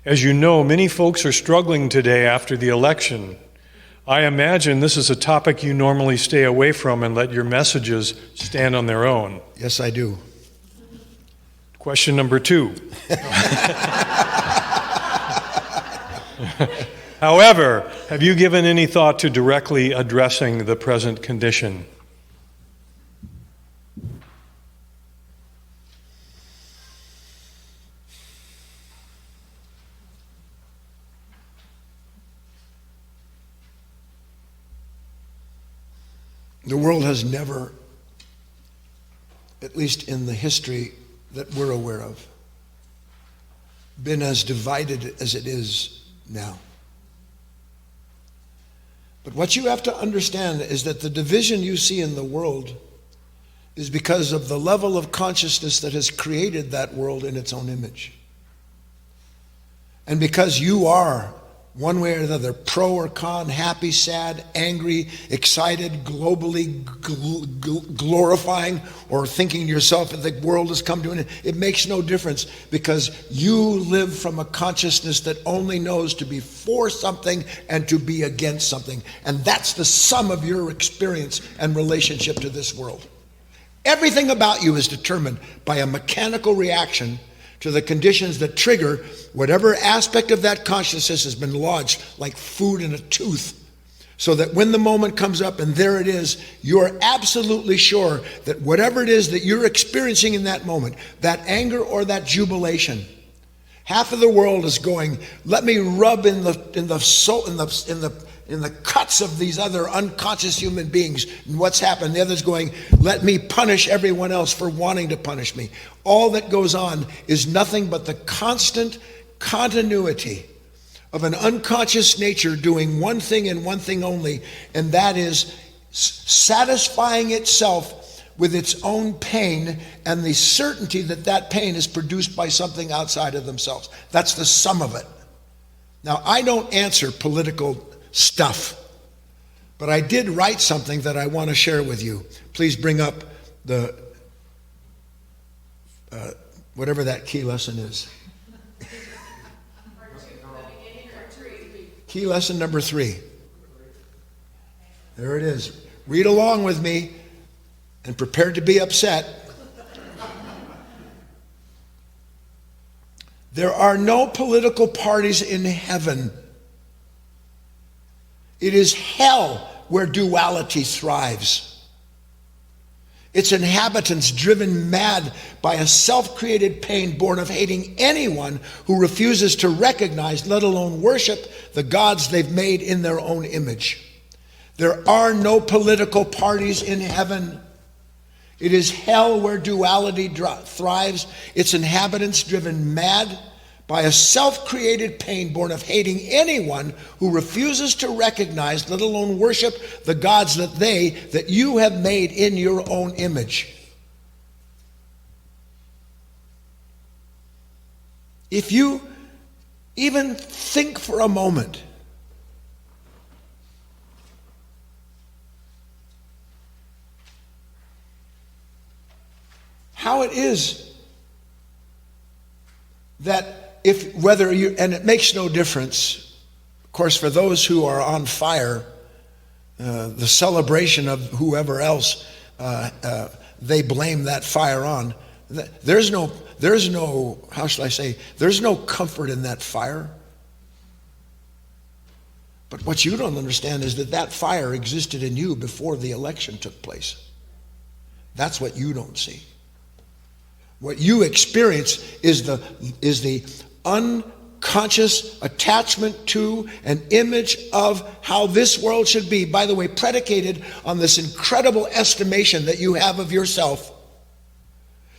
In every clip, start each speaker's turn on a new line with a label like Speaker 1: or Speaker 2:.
Speaker 1: As you know, many folks are struggling today after the election. I imagine this is a topic you normally stay away from and let your messages stand on their own.
Speaker 2: Yes, I do.
Speaker 1: Question number 2. However, have you given any thought to directly addressing the present condition?
Speaker 2: The world has never, at least in the history that we're aware of, been as divided as it is now. But what you have to understand is that the division you see in the world is because of the level of consciousness that has created that world in its own image. And because you are, one way or another, pro or con, happy, sad, angry, excited, globally glorifying, or thinking to yourself that the world has come to an end, it makes no difference, because you live from a consciousness that only knows to be for something and to be against something. And that's the sum of your experience and relationship to this world. Everything about you is determined by a mechanical reaction to the conditions that trigger whatever aspect of that consciousness has been lodged like food in a tooth, so that when the moment comes up and there it is, you're absolutely sure that whatever it is that you're experiencing in that moment, that anger or that jubilation, half of the world is going, let me rub in the cuts of these other unconscious human beings and what's happened. The other's going, let me punish everyone else for wanting to punish me. All that goes on is nothing but the constant continuity of an unconscious nature doing one thing and one thing only, and that is satisfying itself with its own pain and the certainty that that pain is produced by something outside of themselves. That's the sum of it. Now, I don't answer political stuff, but I did write something that I want to share with you. Please bring up the whatever that key lesson is. Key lesson number 3. There it is. Read along with me and prepare to be upset. There are no political parties in heaven. It is hell where duality thrives. Its inhabitants driven mad by a self-created pain born of hating anyone who refuses to recognize, let alone worship, the gods they've made in their own image. There are no political parties in heaven. It is hell where duality thrives. Its inhabitants driven mad by a self-created pain born of hating anyone who refuses to recognize, let alone worship, the gods that you have made in your own image. If you even think for a moment how it is that and it makes no difference, of course, for those who are on fire, the celebration of whoever else they blame that fire on. There's no, how shall I say, there's no comfort in that fire. But what you don't understand is that fire existed in you before the election took place. That's what you don't see. What you experience is the unconscious attachment to an image of how this world should be, by the way, predicated on this incredible estimation that you have of yourself,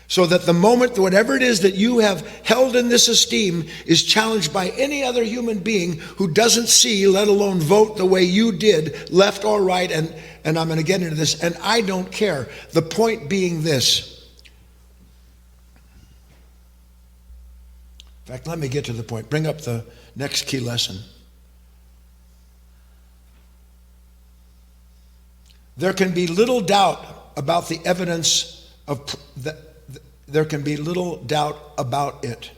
Speaker 2: so that the moment whatever it is that you have held in this esteem is challenged by any other human being who doesn't see, let alone vote the way you did, left or right, and I'm going to get into this, and I don't care. The point being this. In fact, let me get to the point. Bring up the next key lesson. There can be little doubt about the evidence of there can be little doubt about it.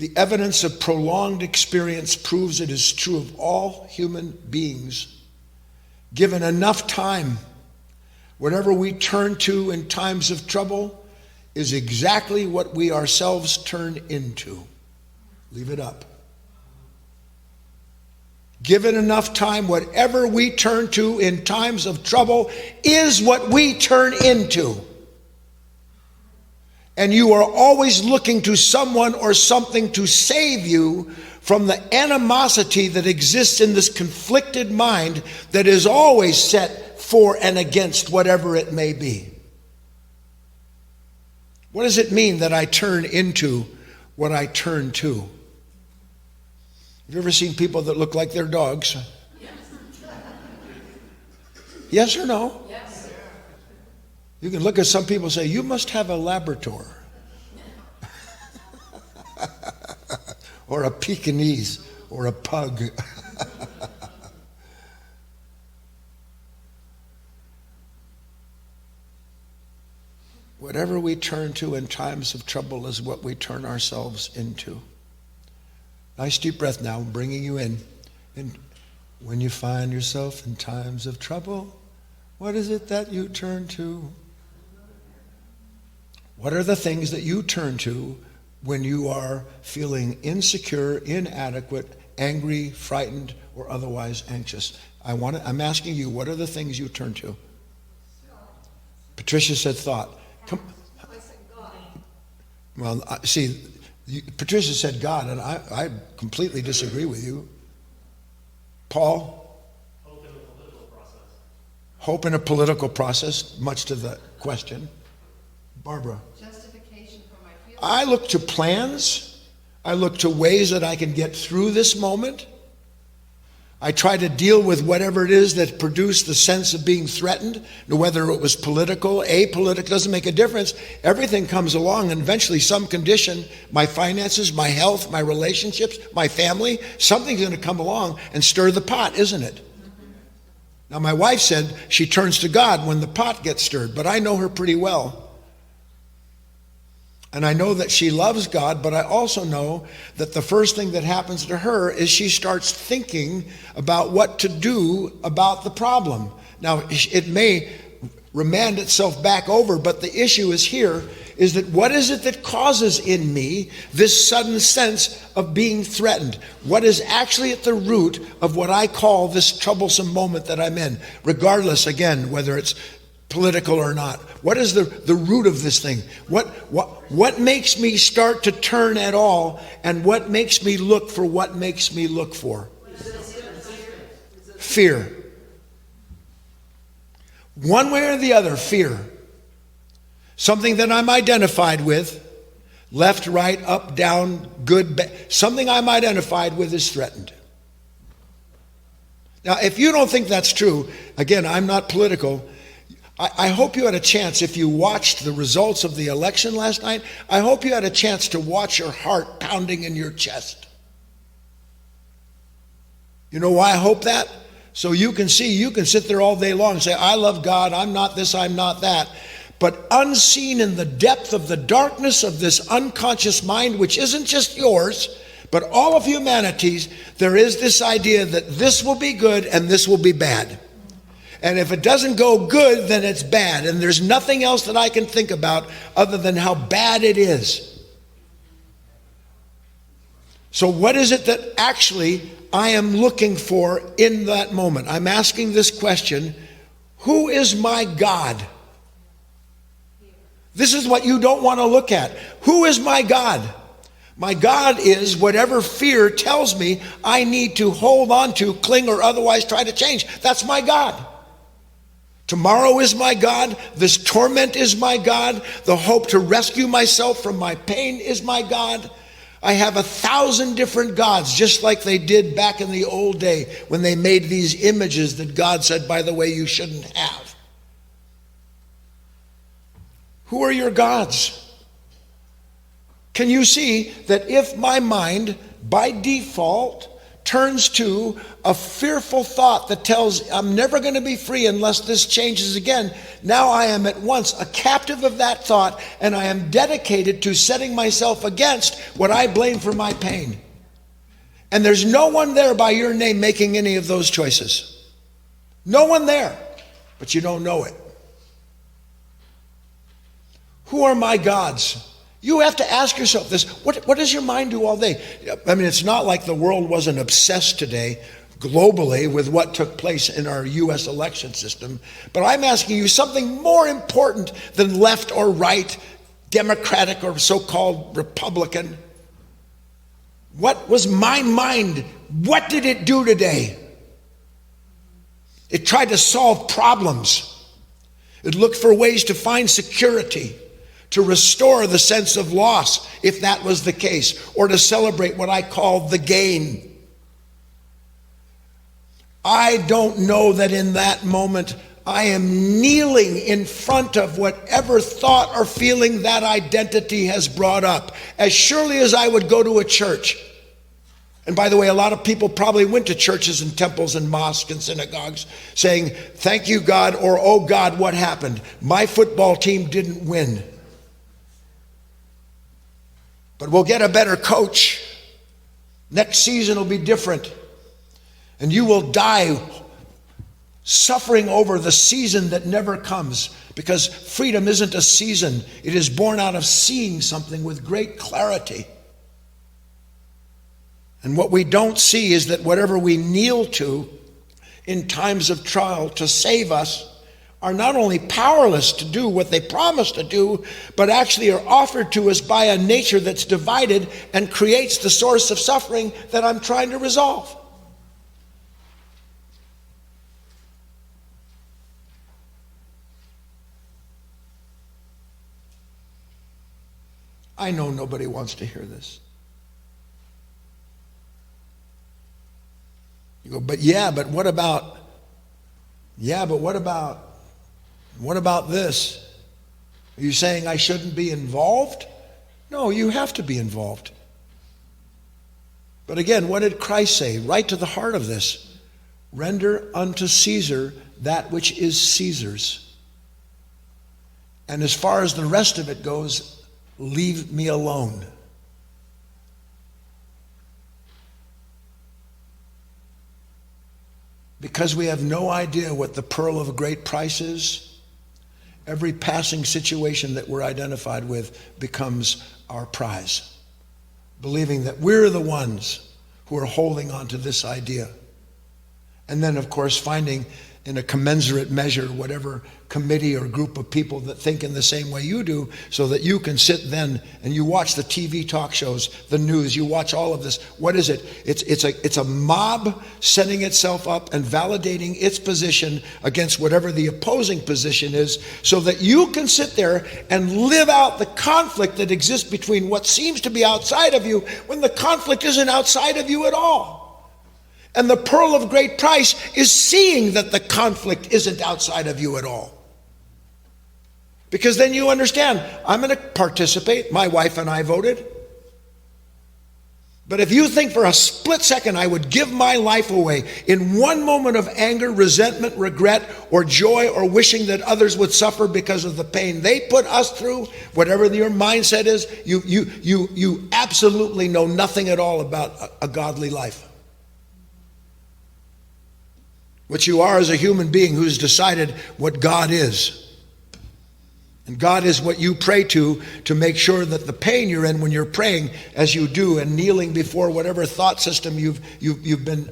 Speaker 2: The evidence of prolonged experience proves it is true of all human beings. Given enough time, whatever we turn to in times of trouble is exactly what we ourselves turn into. Leave it up. Given enough time, whatever we turn to in times of trouble is what we turn into. And you are always looking to someone or something to save you from the animosity that exists in this conflicted mind that is always set for and against whatever it may be. What does it mean that I turn into what I turn to? Have you ever seen people that look like their dogs? Yes. Yes or no?
Speaker 3: Yes.
Speaker 2: You can look at some people and say, you must have a Labrador. Or a Pekingese, or a pug. Whatever we turn to in times of trouble is what we turn ourselves into. Nice deep breath now, bringing you in. And when you find yourself in times of trouble, what is it that you turn to? What are the things that you turn to when you are feeling insecure, inadequate, angry, frightened, or otherwise anxious? I'm asking you, what are the things you turn to? Patricia said thought. Come.
Speaker 3: I said God.
Speaker 2: Well, see, Patricia said God, and I completely disagree with you. Paul?
Speaker 4: Hope in a political process.
Speaker 2: Hope in a political process, much to the question. Barbara?
Speaker 3: Justification for my feelings.
Speaker 2: I look to plans. I look to ways that I can get through this moment. I try to deal with whatever it is that produced the sense of being threatened, whether it was political, apolitical, doesn't make a difference. Everything comes along, and eventually some condition, my finances, my health, my relationships, my family, something's going to come along and stir the pot, isn't it? Now, my wife said she turns to God when the pot gets stirred, but I know her pretty well. And I know that she loves God, but I also know that the first thing that happens to her is she starts thinking about what to do about the problem. Now, it may remand itself back over, but the issue is here, is that what is it that causes in me this sudden sense of being threatened? What is actually at the root of what I call this troublesome moment that I'm in? Regardless, again, whether it's political or not. What is the root of this thing? What makes me start to turn at all, and what makes me look for what makes me look for? Fear. One way or the other, fear. Something that I'm identified with, left, right, up, down, good, bad. Something I'm identified with is threatened. Now, if you don't think that's true, again, I'm not political. I hope you had a chance, if you watched the results of the election last night, I hope you had a chance to watch your heart pounding in your chest. You know why I hope that? So you can see, you can sit there all day long and say, I love God, I'm not this, I'm not that. But unseen in the depth of the darkness of this unconscious mind, which isn't just yours, but all of humanity's, there is this idea that this will be good and this will be bad. And if it doesn't go good, then it's bad. And there's nothing else that I can think about other than how bad it is. So what is it that actually I am looking for in that moment? I'm asking this question, who is my God? This is what you don't want to look at. Who is my God? My God is whatever fear tells me I need to hold on to, cling, or otherwise try to change. That's my God. Tomorrow is my God. This torment is my God. The hope to rescue myself from my pain is my God. I have 1,000 different gods, just like they did back in the old day when they made these images that God said, by the way, you shouldn't have. Who are your gods? Can you see that if my mind, by default, turns to a fearful thought that tells I'm never going to be free unless this changes again. Now I am at once a captive of that thought, and I am dedicated to setting myself against what I blame for my pain. And there's no one there by your name making any of those choices. No one there, but you don't know it. Who are my gods? You have to ask yourself this. What does your mind do all day? I mean, it's not like the world wasn't obsessed today globally with what took place in our U.S. election system. But I'm asking you something more important than left or right, Democratic or so-called Republican. What was my mind? What did it do today? It tried to solve problems. It looked for ways to find security, to restore the sense of loss, if that was the case, or to celebrate what I call the gain. I don't know that in that moment I am kneeling in front of whatever thought or feeling that identity has brought up, as surely as I would go to a church. And by the way, a lot of people probably went to churches and temples and mosques and synagogues saying, thank you, God, or oh God, what happened? My football team didn't win. But we'll get a better coach. Next season will be different. And you will die suffering over the season that never comes, because freedom isn't a season. It is born out of seeing something with great clarity. And what we don't see is that whatever we kneel to in times of trial to save us are not only powerless to do what they promise to do, but actually are offered to us by a nature that's divided and creates the source of suffering that I'm trying to resolve. I know nobody wants to hear this. You go, but what about this? Are you saying I shouldn't be involved? No, you have to be involved. But again, what did Christ say? Right to the heart of this. Render unto Caesar that which is Caesar's. And as far as the rest of it goes, leave me alone. Because we have no idea what the pearl of a great price is, every passing situation that we're identified with becomes our prize, believing that we're the ones who are holding on to this idea. And then, of course, finding in a commensurate measure whatever committee or group of people that think in the same way you do, so that you can sit then and you watch the TV talk shows, the news, you watch all of this. What is it? It's a mob setting itself up and validating its position against whatever the opposing position is, so that you can sit there and live out the conflict that exists between what seems to be outside of you when the conflict isn't outside of you at all. And the pearl of great price is seeing that the conflict isn't outside of you at all. Because then you understand, I'm going to participate. My wife and I voted. But if you think for a split second I would give my life away in one moment of anger, resentment, regret, or joy, or wishing that others would suffer because of the pain they put us through, whatever your mindset is, you absolutely know nothing at all about a godly life. What you are is a human being who's decided what God is. And God is what you pray to make sure that the pain you're in when you're praying, as you do, and kneeling before whatever thought system you've been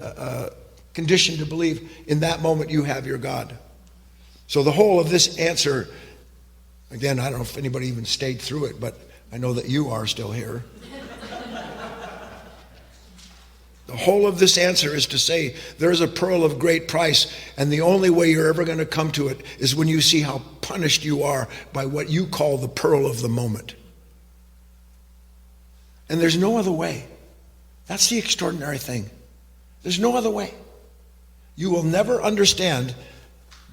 Speaker 2: conditioned to believe, in that moment you have your God. So the whole of this answer, again, I don't know if anybody even stayed through it, but I know that you are still here. The whole of this answer is to say there's a pearl of great price, and the only way you're ever going to come to it is when you see how punished you are by what you call the pearl of the moment. And there's no other way. That's the extraordinary thing. There's no other way. You will never understand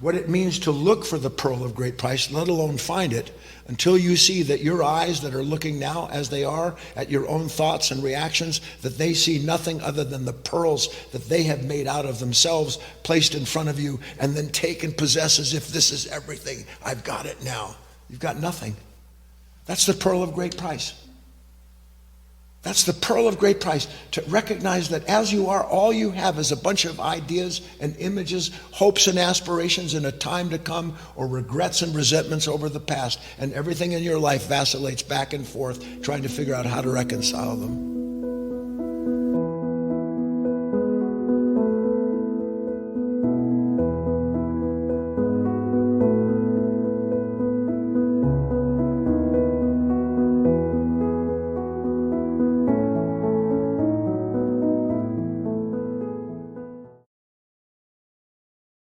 Speaker 2: what it means to look for the pearl of great price, let alone find it, until you see that your eyes that are looking now as they are at your own thoughts and reactions, that they see nothing other than the pearls that they have made out of themselves, placed in front of you, and then take and possess as if this is everything. I've got it now. You've got nothing. That's the pearl of great price. That's the pearl of great price, to recognize that as you are, all you have is a bunch of ideas and images, hopes and aspirations in a time to come, or regrets and resentments over the past, and everything in your life vacillates back and forth trying to figure out how to reconcile them.